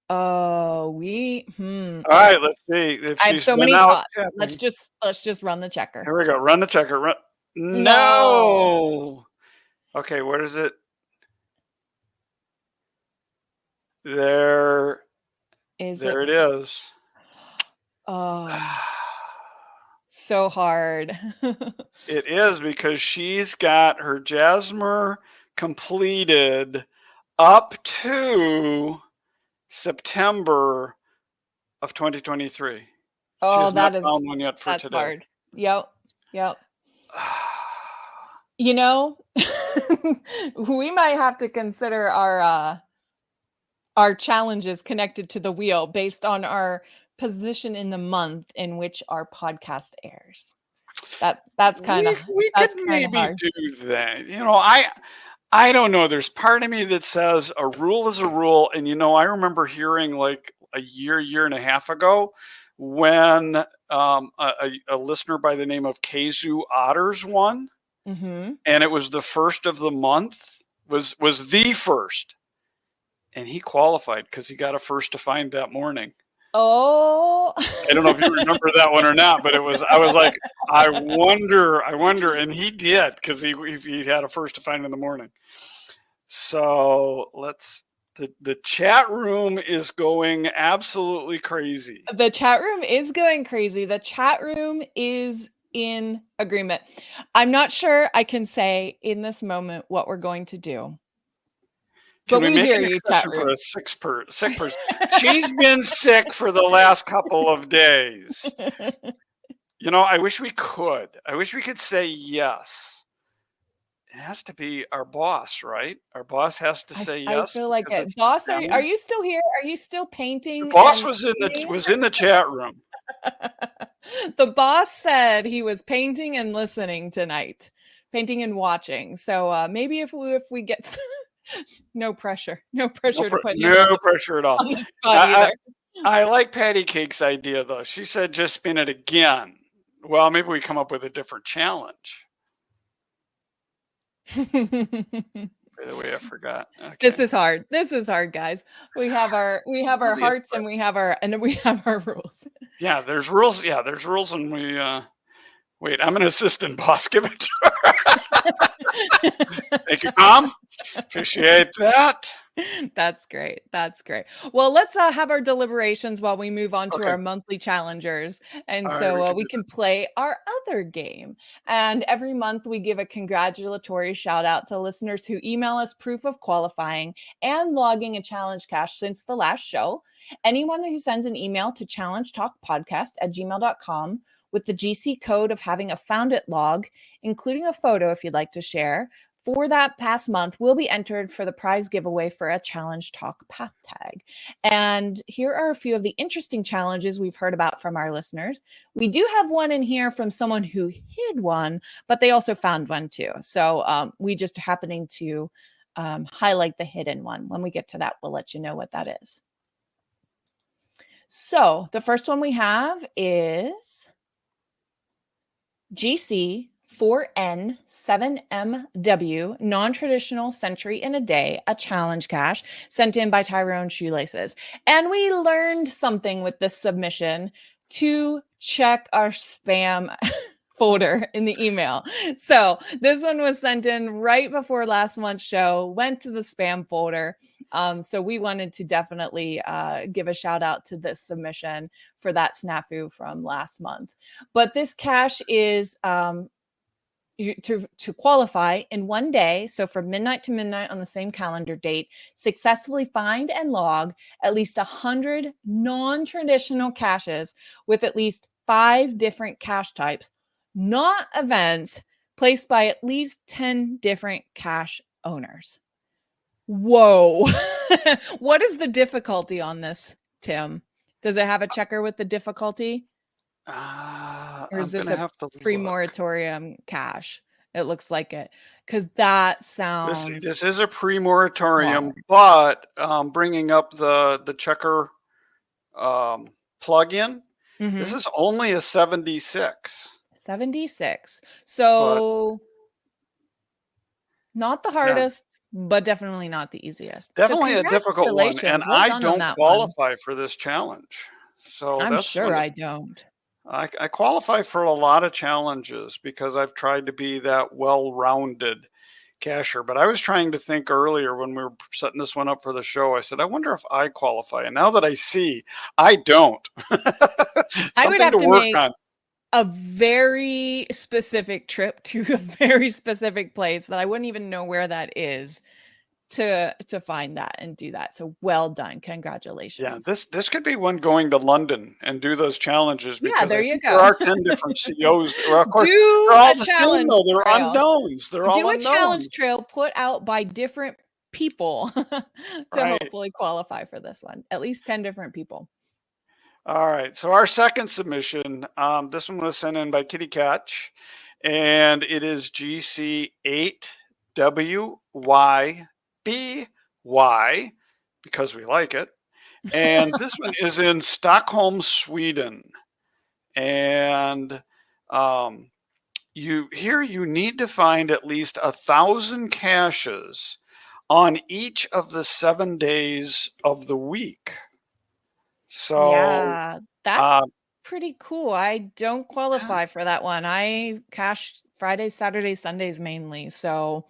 All right, let's see. If I have she's so been many out thoughts. Let's just run the checker. Here we go. Run the checker. Run. No. Okay, where is it? There it is. Oh, so hard. It is because she's got her Jasmer completed up to September of 2023. Oh, she has not found one yet for that's today. hard. Yep. You know, we might have to consider our challenges connected to the wheel based on our position in the month in which our podcast airs. That's kind of we could maybe hard. do that. You know, I don't know. There's part of me that says a rule is a rule, and you know, I remember hearing like a year and a half ago when a listener by the name of Kazu Otters won, and it was the first of the month. Was the first, and he qualified because he got a first to find that morning. Oh, I don't know if you remember that one or not, but I was like, I wonder, and he did because he had a first to find in the morning. So the chat room is going absolutely crazy. The chat room is going crazy. The chat room is in agreement. I'm not sure I can say in this moment what we're going to do. Can we make an exception for a sick person? She's been sick for the last couple of days. You know, I wish we could. I wish we could say yes. It has to be our boss, right? Our boss has to say yes. I feel like it. Boss, are you still here? Are you still painting? The boss was in the chat room. The boss said he was painting and listening tonight, painting and watching. So maybe if we get no pressure to put no pressure at all. I like Patty Cake's idea though. She said just spin it again. Well, maybe we come up with a different challenge. By the way, I forgot. Okay. This is hard, guys. We have our hearts and we have our rules. Yeah, there's rules. Yeah, there's rules, and we wait. I'm an assistant boss. Give it to her. Thank you, Tom. Appreciate that. That's great. Well, let's have our deliberations while we move on to our monthly challengers. And we can play our other game. And every month we give a congratulatory shout out to listeners who email us proof of qualifying and logging a challenge cache since the last show. Anyone who sends an email to challengetalkpodcast@gmail.com with the GC code of having a found it log, including a photo if you'd like to share, for that past month will be entered for the prize giveaway for a Challenge Talk Path Tag. And here are a few of the interesting challenges we've heard about from our listeners. We do have one in here from someone who hid one, but they also found one too. So we just happening to highlight the hidden one. When we get to that, we'll let you know what that is. So the first one we have is GC 4N7MW, non-traditional century in a day, a challenge cache sent in by Tyrone Shoelaces. And we learned something with this submission to check our spam folder in the email. So this one was sent in right before last month's show, went to the spam folder. So we wanted to definitely give a shout out to this submission for that snafu from last month. But this cache is to qualify in one day, so from midnight to midnight on the same calendar date, successfully find and log at least 100 non-traditional caches with at least 5 different cache types, not events, placed by at least 10 different cache owners. Whoa. What is the difficulty on this, Tim? Does it have a checker with the difficulty? Or is this a pre-moratorium cache? It looks like it, because that sounds. This is a pre-moratorium, but bringing up the checker plugin, this is only a 76. 76. So not the hardest, but definitely not the easiest. Definitely a difficult one, and I don't qualify for this challenge. So I'm sure I don't. I qualify for a lot of challenges because I've tried to be that well-rounded cacher. But I was trying to think earlier when we were setting this one up for the show. I said, I wonder if I qualify. And now that I see, I don't. I would have to make a very specific trip to a very specific place that I wouldn't even know where that is to find that and do that. So well done. Congratulations. Yeah, this could be one going to London and do those challenges, because there you go. There are 10 different COs. Well, of course, they're all the same though. They're unknowns. They're all unknowns. Do a challenge trail put out by different people to hopefully qualify for this one. At least 10 different people. All right. So our second submission, this one was sent in by Kitty Catch, and it is GC8WYBY, because we like it. And this one is in Stockholm, Sweden. And you need to find at least 1,000 caches on each of the 7 days of the week. So yeah, that's pretty cool. I don't qualify for that one. I cache Fridays, Saturdays, Sundays mainly. So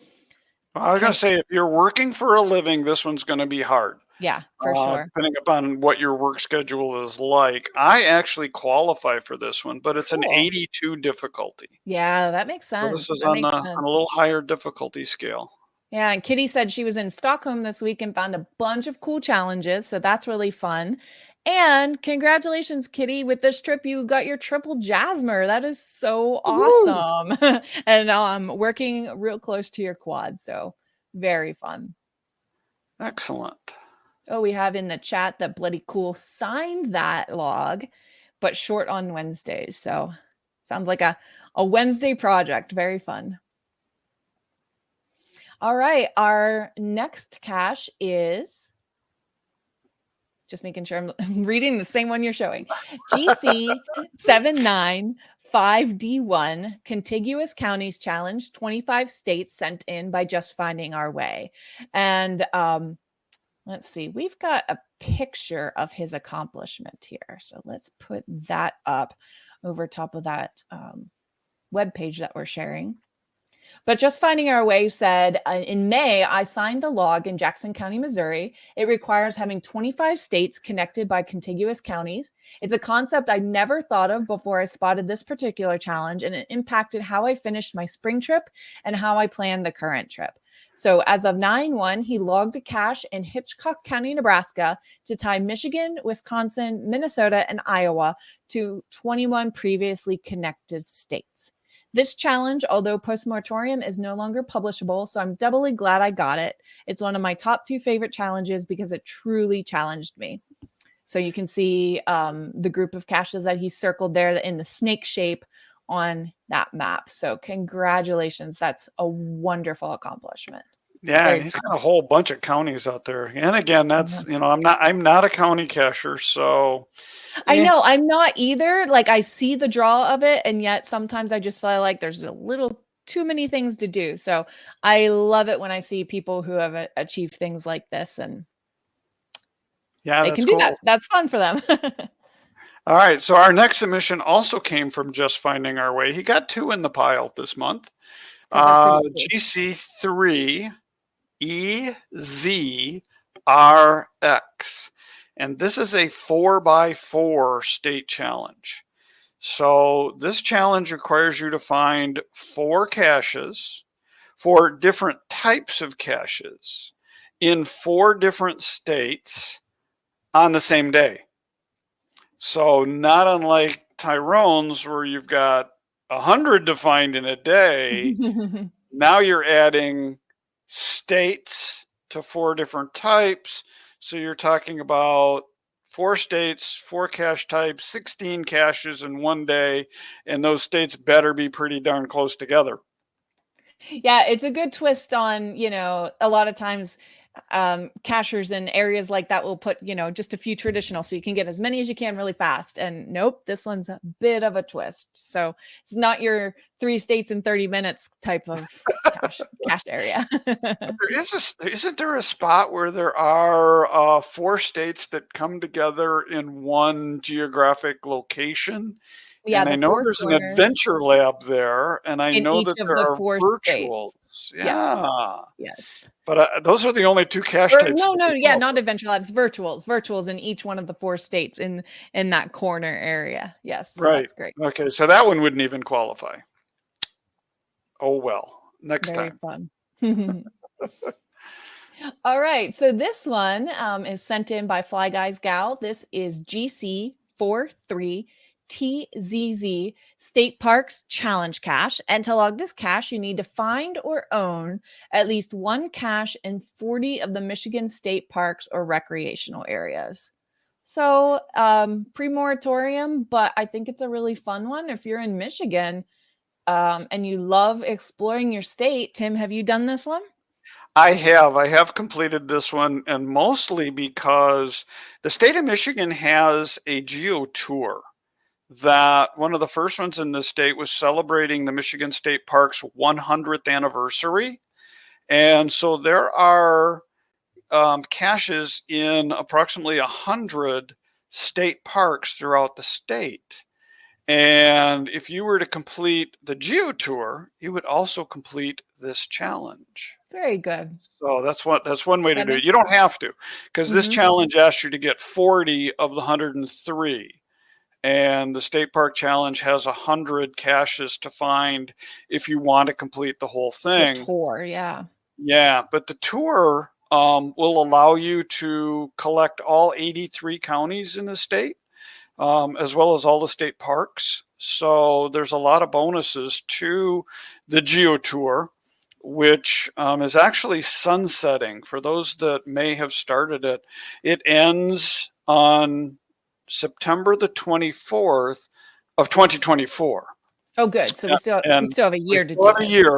I was going to say, if you're working for a living, this one's going to be hard. Yeah, for sure. Depending upon what your work schedule is like. I actually qualify for this one, but it's an 82 difficulty. Yeah, that makes sense. So this is on a little higher difficulty scale. Yeah, and Kitty said she was in Stockholm this week and found a bunch of cool challenges, so that's really fun. And congratulations, Kitty, with this trip, you got your triple Jasmer. That is so awesome. And working real close to your quad, so very fun. Excellent. Oh, we have in the chat that Bloody Cool signed that log, but short on Wednesdays. So sounds like a Wednesday project. Very fun. All right. Our next cache is, just making sure I'm reading the same one you're showing, GC795D1, Contiguous Counties Challenge, 25 states sent in by Just Finding Our Way. And let's see, we've got a picture of his accomplishment here. So let's put that up over top of that webpage that we're sharing. But Just Finding Our Way said, in May, I signed the log in Jackson County, Missouri. It requires having 25 states connected by contiguous counties. It's a concept I never thought of before I spotted this particular challenge, and it impacted how I finished my spring trip and how I planned the current trip. So as of 9/1, he logged a cache in Hitchcock County, Nebraska to tie Michigan, Wisconsin, Minnesota, and Iowa to 21 previously connected states. This challenge, although post-moratorium, is no longer publishable, so I'm doubly glad I got it. It's one of my top 2 favorite challenges because it truly challenged me. So you can see the group of caches that he circled there in the snake shape on that map. So congratulations. That's a wonderful accomplishment. Yeah, Very and he's fun. got a whole bunch of counties out there. And again, that's, I'm not a county cacher, so I eh. know I'm not either. Like I see the draw of it, and yet sometimes I just feel like there's a little too many things to do. So I love it when I see people who have achieved things like this, and Yeah, they that's can do that. cool. That's fun for them. All right, so our next submission also came from Just Finding Our Way. He got 2 in the pile this month. Those are pretty cool. GC3 EZRX. And this is a 4x4 state challenge. So this challenge requires you to find 4 caches, 4 different types of caches in 4 different states on the same day. So not unlike Tyrone's, where you've got 100 to find in a day, now you're adding states to 4 different types. So you're talking about 4 states, 4 cache types, 16 caches in one day, and those states better be pretty darn close together. Yeah, it's a good twist on, a lot of times cachers in areas like that will put, just a few traditional so you can get as many as you can really fast. And nope, this one's a bit of a twist. So it's not your 3 states in 30 minutes type of cache area. Isn't there a spot where there are 4 states that come together in one geographic location? Yeah, And I the know 4 there's an corners adventure lab there, and I in know each that of there the are 4 virtuals. states. Yeah. Yes. But those are the only 2 cache Or types. no, yeah, not adventure labs, virtuals in each one of the 4 states in that corner area. Yes, Right. that's great. Okay, so that one wouldn't even qualify. Oh well, next Very time. fun. All right, so this one is sent in by Fly Guys Gal. This is GC43TZZ State Parks Challenge Cache. And to log this cache, you need to find or own at least 1 cache in 40 of the Michigan state parks or recreational areas. So pre-moratorium, but I think it's a really fun one. If you're in Michigan and you love exploring your state, Tim, have you done this one? I have completed this one, and mostly because the state of Michigan has a geo tour that one of the first ones in the state was celebrating the Michigan State Park's 100th anniversary. And so there are caches in approximately 100 state parks throughout the state. And if you were to complete the geo tour, you would also complete this challenge. Very good. So that's one way to That do it. makes You don't have to, because this Mhm. challenge asks you to get 40 of the 103. And the State Park Challenge has 100 caches to find if you want to complete the whole The thing. tour, yeah. Yeah, but the tour will allow you to collect all 83 counties in the state, as well as all the state parks. So there's a lot of bonuses to the Geo Tour, which is actually sunsetting. For those that may have started it, it ends on September the 24th of 2024. Oh, good. So we still have a year to do it.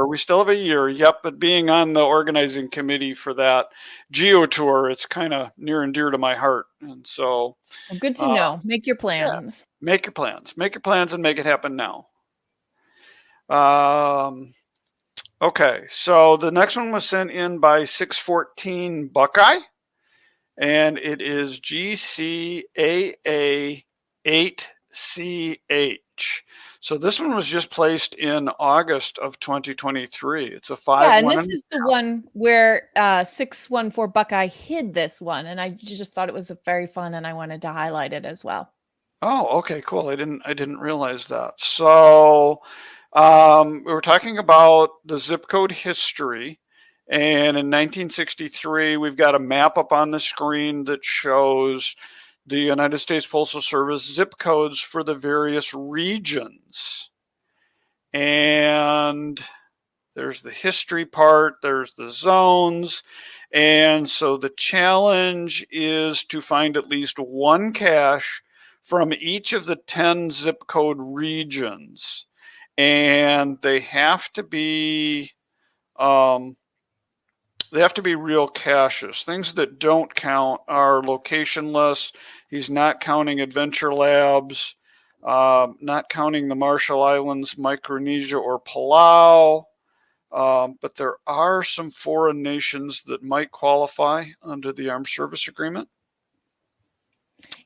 We still have a year. Yep. But being on the organizing committee for that Geo Tour, it's kind of near and dear to my heart. And so, well, good to know. Make your plans. Yeah, make your plans and make it happen now. Okay. So the next one was sent in by 614 Buckeye, and it is GCAA 8CH. So this one was just placed in August of 2023. It's a 5. Yeah, and this is the one where 614 Buckeye hid this one, and I just thought it was very fun, and I wanted to highlight it as well. Oh, okay, cool. I didn't realize that. So we were talking about the zip code history. And in 1963, we've got a map up on the screen that shows the United States Postal Service zip codes for the various regions. and there's the history part, there's the zones. And so the challenge is to find at least one cache from each of the 10 zip code regions. And they have to be real caches. Things that don't count are locationless. He's not counting Adventure Labs, not counting the Marshall Islands, Micronesia, or Palau. But there are some foreign nations that might qualify under the Armed Service Agreement.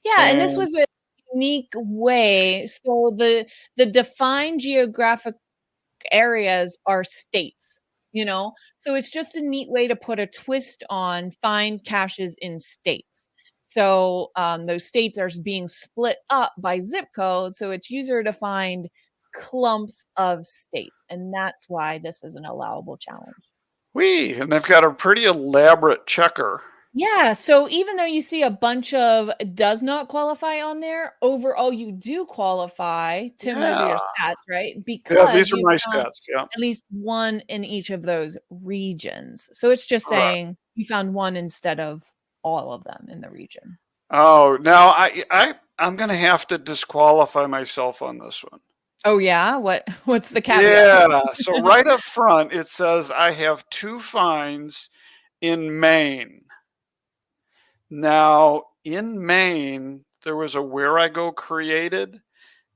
Yeah, and this was a unique way. So the defined geographic areas are states, so it's just a neat way to put a twist on find caches in states. So those states are being split up by zip code, so it's user defined clumps of states, and that's why this is an allowable challenge. And they've got a pretty elaborate checker. Yeah, so even though you see a bunch of does not qualify on there, overall you do qualify. Tim, those are your stats, right? Because these are my stats. Yeah, at least one in each of those regions. So it's just saying you found one instead of all of them in the region. Oh, now I'm going to have to disqualify myself on this one. Oh yeah, what's the caveat? Yeah, so right up front it says I have 2 finds in Maine. Now, in Maine, there was a Where I Go created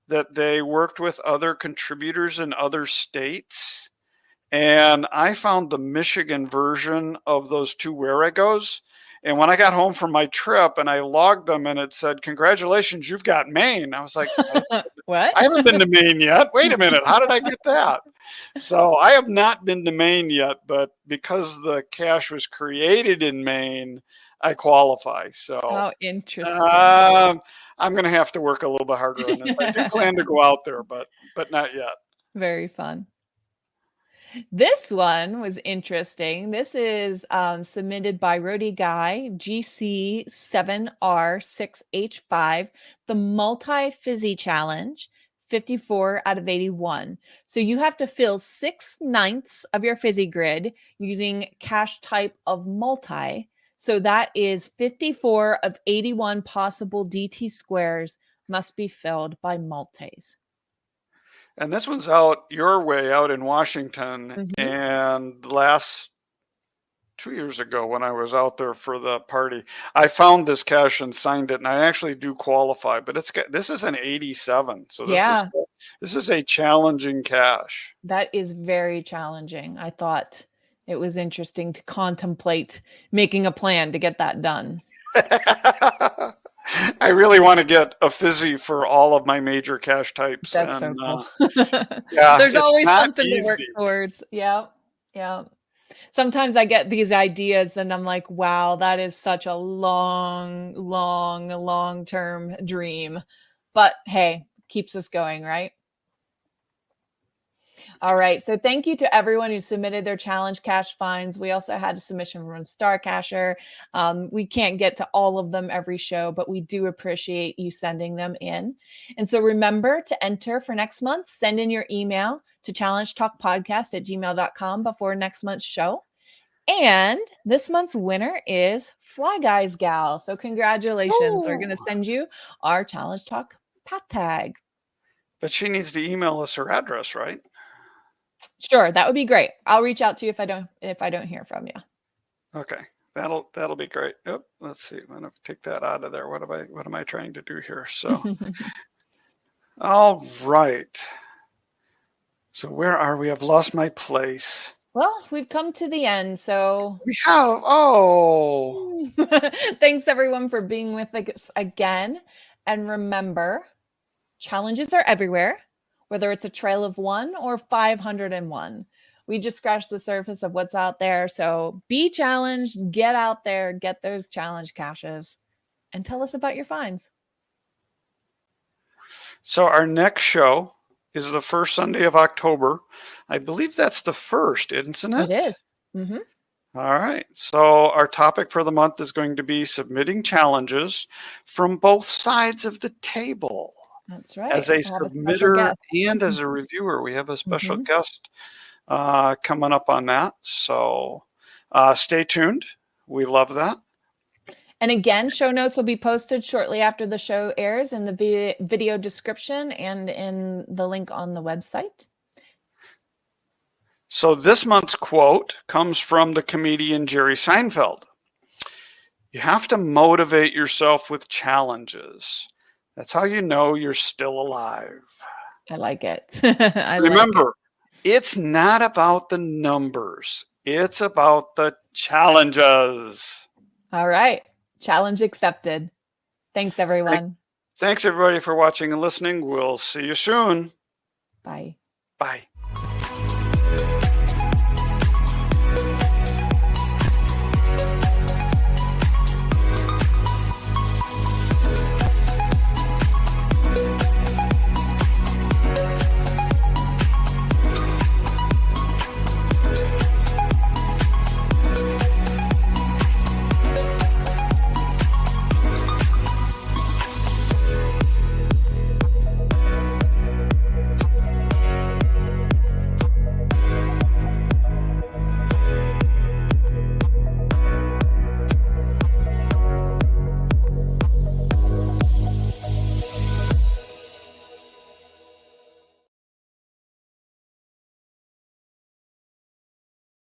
that they worked with other contributors in other states. And I found the Michigan version of those 2 Where I Goes. And when I got home from my trip and I logged them and it said, "Congratulations, you've got Maine." I was like, what? I haven't been to Maine yet. Wait a minute. How did I get that? So I have not been to Maine yet, but because the cache was created in Maine, I qualify. So how interesting. I'm going to have to work a little bit harder on this. I do plan to go out there, but not yet. Very fun. This one was interesting. This is submitted by Rody Guy, GC7R6H5, the Multi-Fizzy Challenge, 54 out of 81. So you have to fill 6/9 of your fizzy grid using cache type of multi. So that is 54 of 81 possible DT squares must be filled by multis. And this one's out your way, out in Washington. And last 2 years ago, when I was out there for the party, I found this cache and signed it, and I actually do qualify. But this is an 87, so this is a challenging cache. That is very challenging. I thought it was interesting to contemplate making a plan to get that done. I really want to get a fizzy for all of my major cache types. That's so cool. Yeah, there's always something easy to work towards. Yeah. Sometimes I get these ideas and I'm like, wow, that is such a long-term dream. But hey, keeps us going, right? All right. So thank you to everyone who submitted their challenge cache finds. We also had a submission from Star Cacher. We can't get to all of them every show, but we do appreciate you sending them in. And so remember to enter for next month. Send in your email to challengetalkpodcast@gmail.com before next month's show. And this month's winner is Fly Guys Gal. So congratulations. We're going to send you our Challenge Talk path tag. But she needs to email us her address, right? Sure, that would be great. I'll reach out to you if I don't hear from you. Okay, that'll be great. Yep. Let's see. I'm gonna take that out of there. What am I trying to do here? So, all right. So where are we? I've lost my place. Well, we've come to the end. So we have. Oh, thanks everyone for being with us again. And remember, challenges are everywhere. Whether it's a trail of 1 or 501. We just scratched the surface of what's out there. So be challenged, get out there, get those challenge caches, and tell us about your finds. So our next show is the first Sunday of October. I believe that's the first, isn't it? It is. Mm-hmm. All right. So our topic for the month is going to be submitting challenges from both sides of the table. That's right. As a We'll have a special submitter guest. and as a reviewer. We have a special Mhm. guest coming up on that. So stay tuned. We love that. And again, show notes will be posted shortly after the show airs in the video description and in the link on the website. So this month's quote comes from the comedian Jerry Seinfeld. You have to motivate yourself with challenges. That's how you know you're still alive. I like it. I Remember, it's not about the numbers. It's about the challenges. All right. Challenge accepted. Thanks, everyone. Thanks, everybody, for watching and listening. We'll see you soon. Bye. Bye.